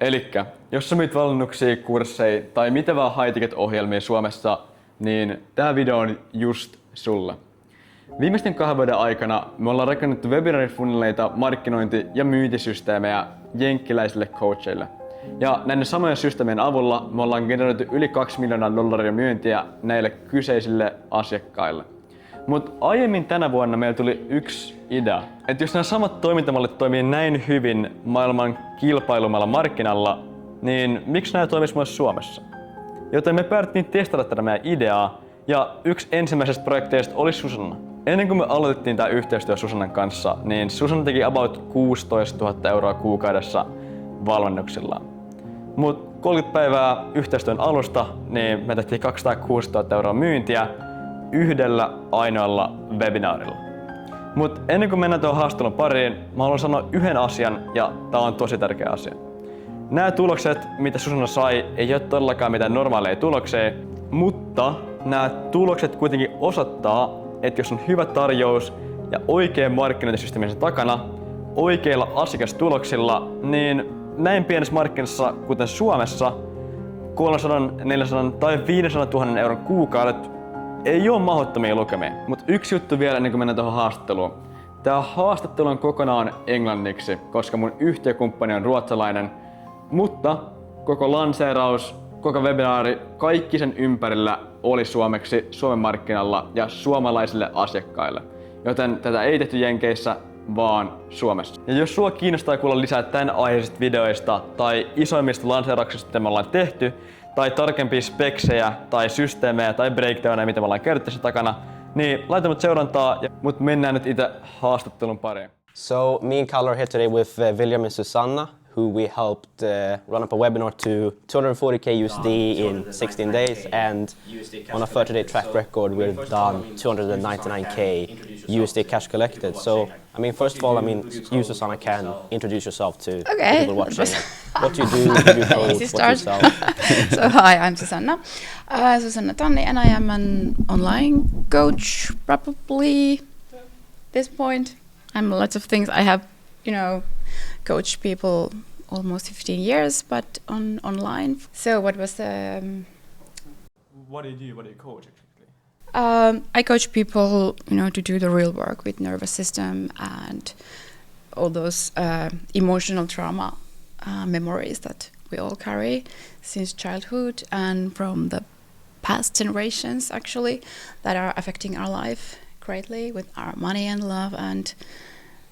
Elikkä, jos sä myyt valmennuksia, kursseja tai mitä vaan high-ticket-ohjelmia Suomessa, niin tää video on just sulle. Viimeisten 2 vuoden aikana me ollaan rakennettu webinaarifunneleita, markkinointi- ja myyntisysteemejä jenkkiläisille coacheille. Ja näiden samojen systeemien avulla me ollaan generoitu yli $2 miljoonaa myyntiä näille kyseisille asiakkaille. Mut aiemmin tänä vuonna meillä tuli yksi idea, että jos nämä samat toimintamallit toimii näin hyvin maailman kilpailumalla markkinalla, niin miksi nämä toimisi myös Suomessa? Joten me päätettiin testata tätä meidän ideaa, ja yksi ensimmäisestä projekteista oli Susanna. Ennen kuin me aloitettiin tämä yhteistyö Susannan kanssa, niin Susanna teki about 16 000 euroa kuukaudessa valmennuksillaan. Mut 30 päivää yhteistyön alusta, niin me tehtiin 206 000 euroa myyntiä yhdellä ainoalla webinaarilla. Mut ennen kuin mennään tuohon haastattelun pariin, mä haluan sanoa yhden asian, ja tää on tosi tärkeä asia. Nämä tulokset, mitä Susanna sai, ei ole todellakaan mitään normaaleja tuloksia, mutta nämä tulokset kuitenkin osoittaa, että jos on hyvä tarjous ja oikea markkinointisysteemi sen takana, oikeilla asiakastuloksilla, niin näin pienessä markkinassa, kuten Suomessa, 300, 400 tai 500 000 euron kuukaudet ei ole mahdottomia lukemia. Mutta yksi juttu vielä ennen kuin mennään tuohon haastatteluun. Tää haastattelu on kokonaan englanniksi, koska mun yhtiökumppani on ruotsalainen, mutta koko lanseeraus, koko webinaari, kaikki sen ympärillä oli suomeksi Suomen markkinalla ja suomalaisille asiakkaille. Joten tätä ei tehty Jenkeissä, vaan Suomessa. Ja jos sua kiinnostaa kuulla lisää tämän aiheisista videoista tai isoimmista lanseerauksista, mitä me ollaan tehty, tai tarkempia speksejä tai systeemejä tai breakdowneja, mitä me ollaan kerrottu tässä takana, niin laita mut seurantaa, mut mennään nyt itse haastattelun pariin. So me and Kalle are here today with William and Susanna, who we helped run up a webinar to 240k USD in 16 days, and on a 30-day track record we've done 299k USD cash collected. So I mean, first of all, I mean, you, Susanna, can introduce yourself to people watching. What you do, who you coach, what you sell. So hi, I'm Susanna. Susanna Tanni, and I am an online coach, probably this point. I'm lots of things. I have, coached people almost 15 years, but online. So what was the... What do you do? What do you coach actually? I coach people, to do the real work with nervous system and all those emotional trauma memories that we all carry since childhood and from the past generations, actually, that are affecting our life greatly with our money and love and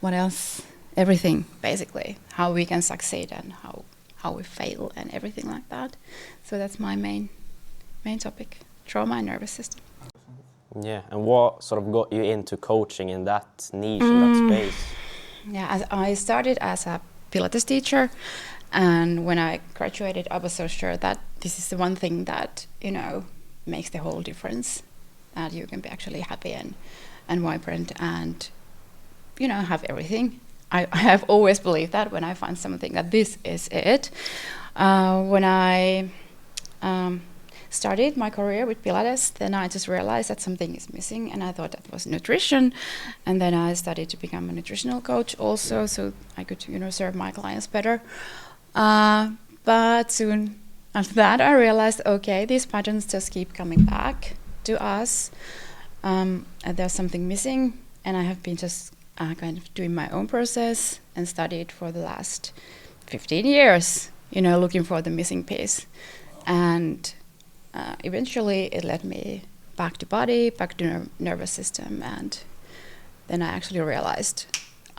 what else? Everything, basically. How we can succeed and how we fail and everything like that. So that's my main topic, trauma and nervous system. Yeah, and what sort of got you into coaching in that niche, in that space? Yeah, I started as a Pilates teacher, and when I graduated, I was so sure that this is the one thing that, makes the whole difference, that you can be actually happy and vibrant and, have everything. I have always believed that when I find something that this is it. When I started my career with Pilates, then I just realized that something is missing, and I thought that was nutrition. And then I started to become a nutritional coach also, so I could, serve my clients better. But soon after that, I realized, okay, these patterns just keep coming back to us, and there's something missing. And I have been just kind of doing my own process and studied for the last 15 years, looking for the missing piece. And eventually it led me back to body, back to nervous system, and then I actually realized,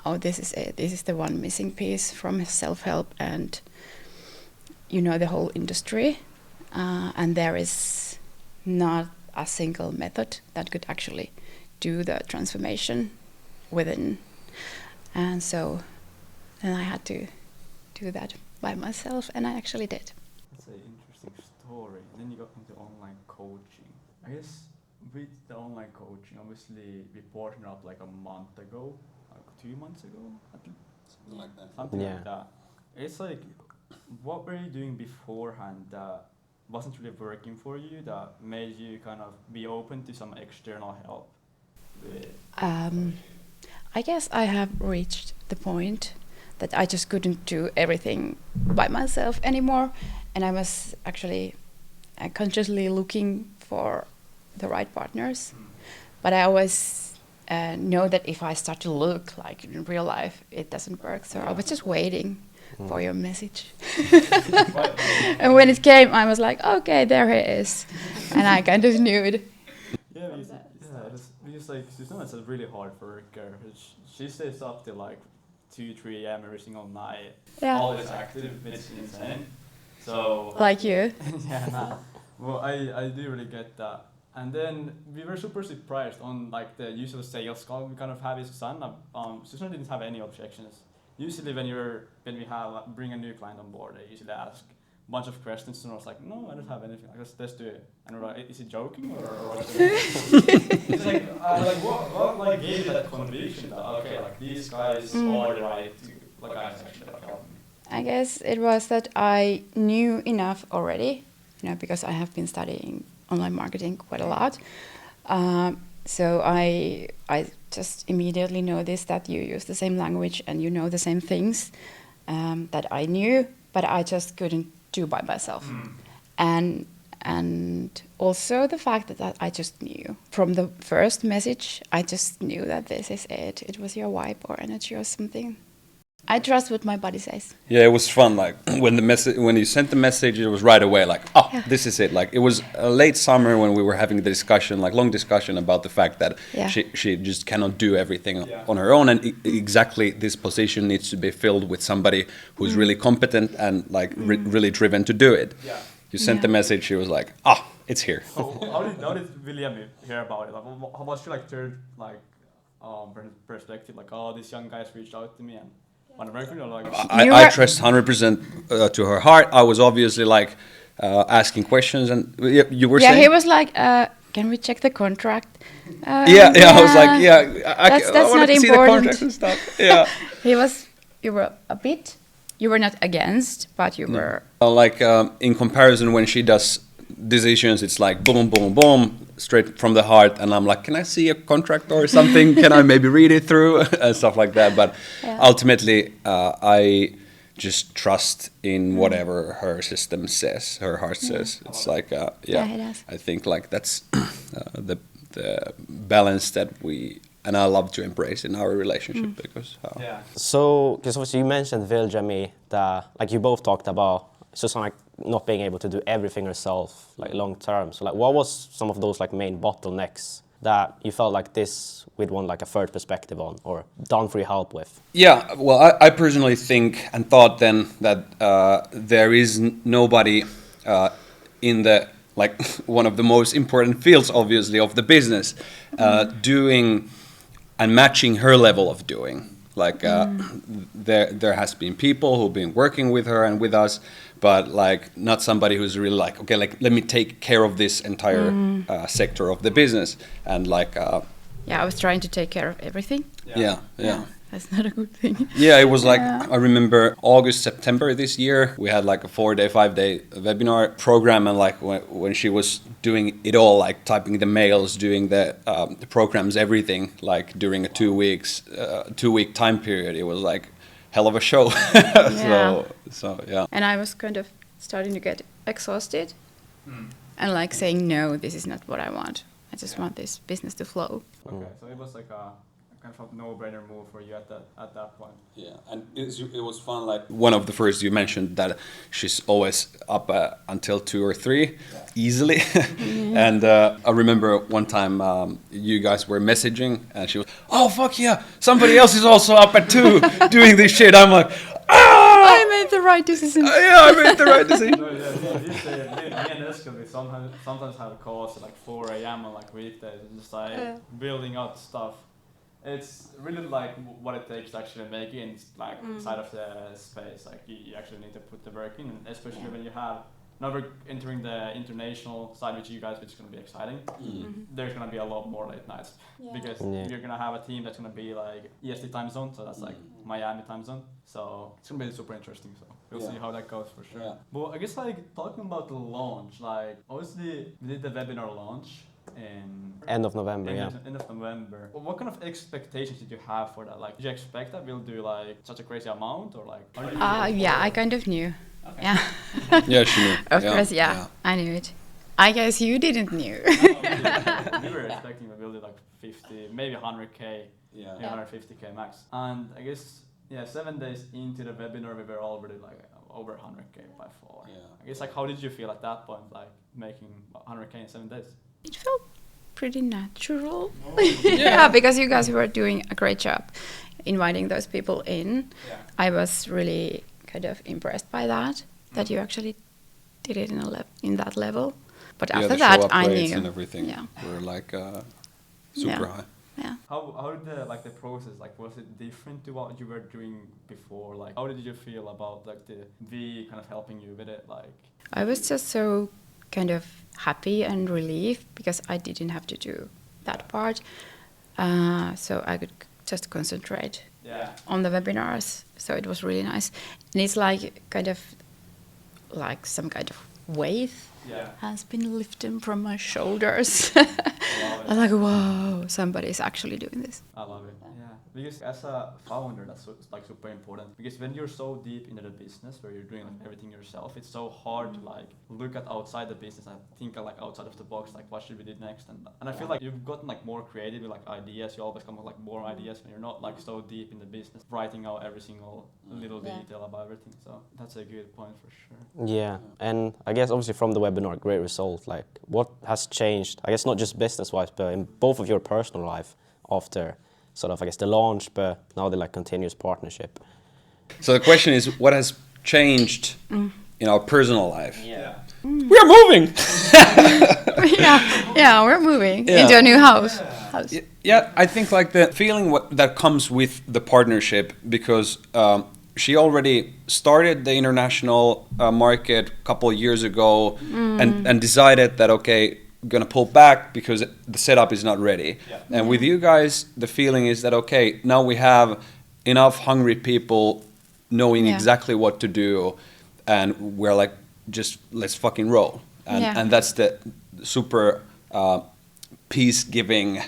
oh, this is it. This is the one missing piece from self-help and, the whole industry. And there is not a single method that could actually do the transformation within. And so then I had to do that by myself, and I actually did. That's an interesting story. And then you got into online coaching. I guess with the online coaching, obviously we partnered up like a month ago, like 2 months ago, at least. Something like that. Something like that. It's like, what were you doing beforehand that wasn't really working for you, that made you kind of be open to some external help? I guess I have reached the point that I just couldn't do everything by myself anymore, and I was actually consciously looking for the right partners. But I always know that if I start to look like in real life, it doesn't work. So I was just waiting for your message. And when it came, I was like, okay, there he is. And I kind of knew it. Yeah, because like Susanna's really hard worker. She stays up till like 2-3 a.m. every single night. Yeah. Always active, it's insane. So Like you. yeah, nah. Well, I do really get that. And then we were super surprised on like the usual sales call we kind of have with Susanna. Susanna didn't have any objections. Usually when we bring a new client on board, they usually ask a bunch of questions, and I was like, no, I don't have anything. Like, let's do it. And we're like, is he joking or what's it's like, what like gave you that conviction that okay, like these guys are the right guys actually like help me? I guess it was that I knew enough already, because I have been studying online marketing quite a lot. So I just immediately noticed that you use the same language and you know the same things that I knew, but I just couldn't do by myself. And also the fact that I just knew from the first message, I just knew that this is it. It was your vibe or energy or something. I trust what my body says. Yeah, it was fun. Like when you sent the message, it was right away. Like, oh, yeah. This is it. Like it was late summer when we were having the discussion, like long discussion about the fact that she just cannot do everything on her own, and exactly this position needs to be filled with somebody who's really competent and like really driven to do it. Yeah. You sent the message. She was like, ah, it's here. How did William hear about it? Like, how was your third perspective? Like, oh, these young guys reached out to me and. I trust 100% to her heart. I was obviously like asking questions, and you were saying. Yeah, he was like, "Can we check the contract?" Yeah. I was like, that's I want to see the contract and stuff. Yeah. You were not against, but you were. Like in comparison, when she does decisions, it's like boom, boom, boom, straight from the heart, and I'm like, can I see a contract or something? Can I maybe read it through and stuff like that? But ultimately, I just trust in whatever her system says, her heart says. It's like, it does. I think like that's the balance that and I love to embrace in our relationship because. So, because obviously you mentioned Viljami, that like you both talked about Susanna not being able to do everything herself, like long term. So, like, what was some of those like main bottlenecks that you felt like this we'd want like a third perspective on or done for your help with? Yeah, well, I personally think and thought then that there is nobody in the like one of the most important fields, obviously, of the business, doing and matching her level of doing. Like there has been people who've been working with her and with us, but like not somebody who's really like, okay, like let me take care of this entire sector of the business and like. I was trying to take care of everything. Yeah. That's not a good thing. Yeah, it was like, I remember August, September this year, we had like a 5-day webinar program, and like when she was doing it all, like typing the mails, doing the programs, everything, like during a 2-week time period, it was like hell of a show. So yeah. And I was kind of starting to get exhausted and like saying, no, this is not what I want. I just want this business to flow. Okay, so it was like a kind of no-brainer move for you at that point. Yeah, and it was fun. Like one of the first you mentioned that she's always up until 2 or 3, easily. And I remember one time you guys were messaging, and she was, "Oh fuck yeah, somebody else is also up at 2 doing this shit." I'm like, "Ah! I made the right decision." I made the right decision. Me and Eskil, we sometimes have calls at like 4 a.m. on like weekdays, just like building out stuff. It's really like what it takes to actually make it like side of the space. Like you actually need to put the work in, and especially when you have now we're entering the international side with you guys, which is going to be exciting. There's going to be a lot more late nights because you're going to have a team that's going to be like EST time zone, so that's like Miami time zone. So it's going to be super interesting. So we'll see how that goes for sure. But I guess like talking about the launch, like obviously we did the webinar launch in End of November, yeah. End of November. Well, what kind of expectations did you have for that? Like, did you expect that we'll do like such a crazy amount, or like? Yeah, I kind of knew. Okay. Yeah. Yeah, she knew. Of course, yeah, I knew it. I guess you didn't knew. We were expecting that we'll do like 50, maybe 100k, Yeah. maybe 150k max. And I guess 7 days into the webinar, we were already like over 100k by far. Yeah. I guess like how did you feel at that point, like making 100k in 7 days? It felt pretty natural. Yeah, because you guys were doing a great job inviting those people in. Yeah. I was really kind of impressed by that you actually did it in that level. But after the that, show-up I rates knew. and everything were like super high. Yeah. How did the process, like, was it different to what you were doing before? Like, how did you feel about like the V kind of helping you with it? Like, I was just so kind of happy and relieved because I didn't have to do that part. So I could just concentrate on the webinars. So it was really nice. And it's like kind of like some kind of weight has been lifted from my shoulders. I was like, whoa, somebody's actually doing this. I love it. Yeah. Because as a founder, that's like super important. Because when you're so deep into the business, where you're doing like everything yourself, it's so hard to like look at outside the business and think like outside of the box, like what should we do next? And I feel like you've gotten like more creative with like ideas. You always come up with like more ideas when you're not like so deep in the business, writing out every single little detail about everything. So that's a good point for sure. Yeah, and I guess obviously from the webinar, great result. Like, what has changed? I guess not just business-wise, but in both of your personal life after sort of, I guess, the launch, but now the like continuous partnership. So the question is, what has changed in our personal life? Yeah. We are moving. yeah, we're moving into a new house. Yeah, I think like the feeling that comes with the partnership, because she already started the international market a couple of years ago and decided that, okay, I'm going to pull back because the setup is not ready. And with you guys, the feeling is that, okay, now we have enough hungry people knowing exactly what to do, and we're like, just let's fucking roll. And that's the super peace-giving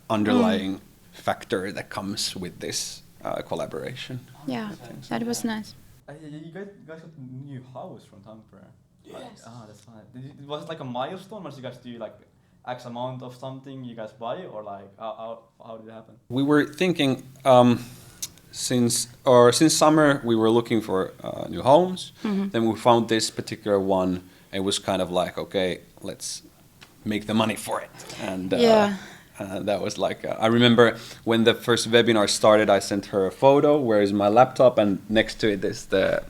underlying factor that comes with this collaboration. Yeah, that was nice. You guys got a new house from Tampere. Yes. That's fine. Was it like a milestone? Once you guys do like X amount of something you guys buy, or like how did it happen? We were thinking since summer we were looking for new homes. Then we found this particular one. It was kind of like, okay, let's make the money for it. And that was like, I remember when the first webinar started, I sent her a photo, where is my laptop, and next to it is the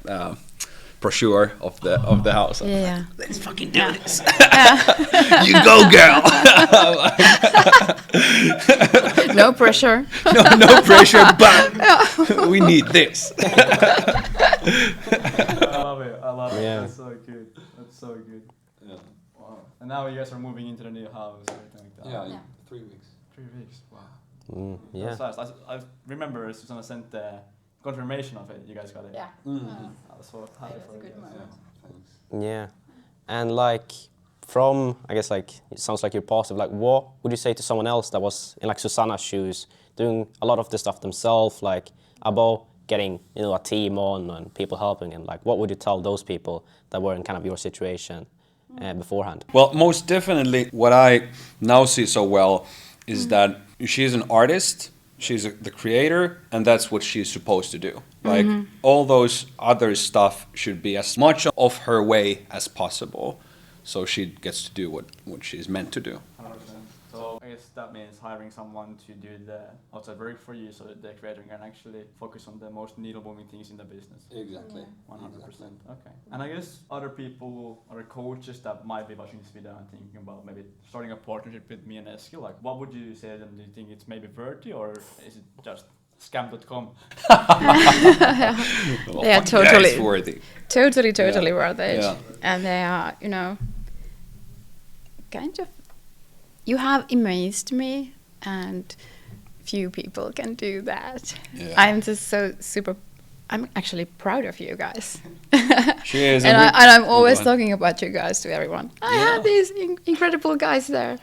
brochure of the house. Yeah. Like, let's fucking do this. You go, girl. No pressure. No pressure, but we need this. I love it. Yeah. That's so good. Yeah. Wow. And now you guys are moving into the new house, everything like that. Yeah, in 3 weeks. 3 weeks. Wow. Yeah. That's fast. I remember Susanna sent the confirmation of it. You guys got it. Yeah. I was so happy for you guys. Yeah. And like from, I guess like, it sounds like you're positive, like what would you say to someone else that was in like Susanna's shoes, doing a lot of the stuff themselves, like about getting, you know, a team on and people helping, and like what would you tell those people that were in kind of your situation beforehand? Well, most definitely what I now see so well is that she's an artist, she's the creator, and that's what she's supposed to do. Like all those other stuff should be as much of her way as possible, so she gets to do what she's meant to do. 100%. So I guess that means hiring someone to do the outside work for you, so that the creator can actually focus on the most needle-moving things in the business. Exactly. 100%. Okay. And I guess other people, other coaches that might be watching this video and thinking about maybe starting a partnership with me and Eskil, like what would you say to them? Do you think it's maybe worthy, or is it just scam.com? Well, They are totally it's worthy. Totally worth it. Yeah. And they are, you know, kind of, you have amazed me, and few people can do that. Yeah. I'm just so super I'm actually proud of you guys. She is, and and I'm always go on. talking about you guys to everyone. I have these incredible guys there.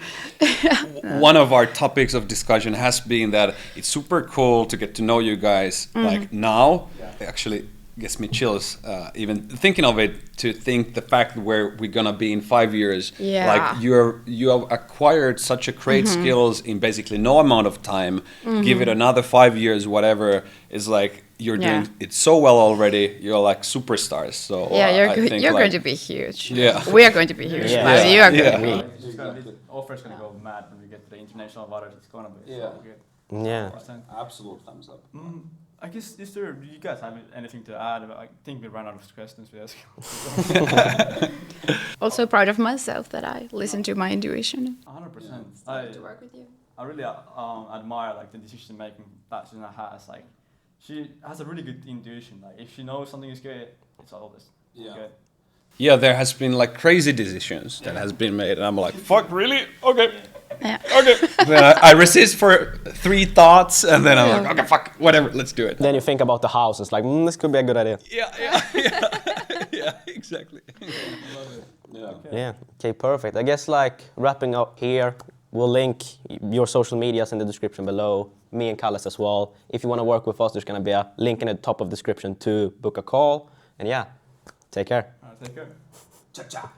One of our topics of discussion has been that it's super cool to get to know you guys like now. It actually gets me chills even thinking of it, to think the fact where we're gonna be in 5 years. Yeah. Like you have acquired such a great skills in basically no amount of time. Give it another 5 years, whatever, is like you're doing it so well already. You're like superstars. So Yeah, I think you're like, going to be huge. Yeah. We are going to be huge. Yeah. but Yeah. You are going to Yeah. be. It's gonna be, offer's gonna go mad when we get to the international waters. It's gonna be Yeah. so good. Yeah. Absolute thumbs up. I guess, do you guys have anything to add? I think we ran out of questions. Also proud of myself that I listen to my intuition. 100%. To work with you. I really admire like the decision making that Susanna has. Like, she has a really good intuition. Like, if she knows something is good, it's always good. Yeah, there has been like crazy decisions that has been made, and I'm like, fuck, really? Okay. Yeah. Okay. Then I resist for 3 thoughts, and then I'm like, okay, fuck, whatever, let's do it. Then you think about the house. It's like, this could be a good idea. Yeah, exactly. Yeah. Okay, perfect. I guess like wrapping up here, we'll link your social medias in the description below. Me and Kalles as well. If you want to work with us, there's gonna be a link in the top of the description to book a call. And yeah, take care. Take care. Ciao, ciao.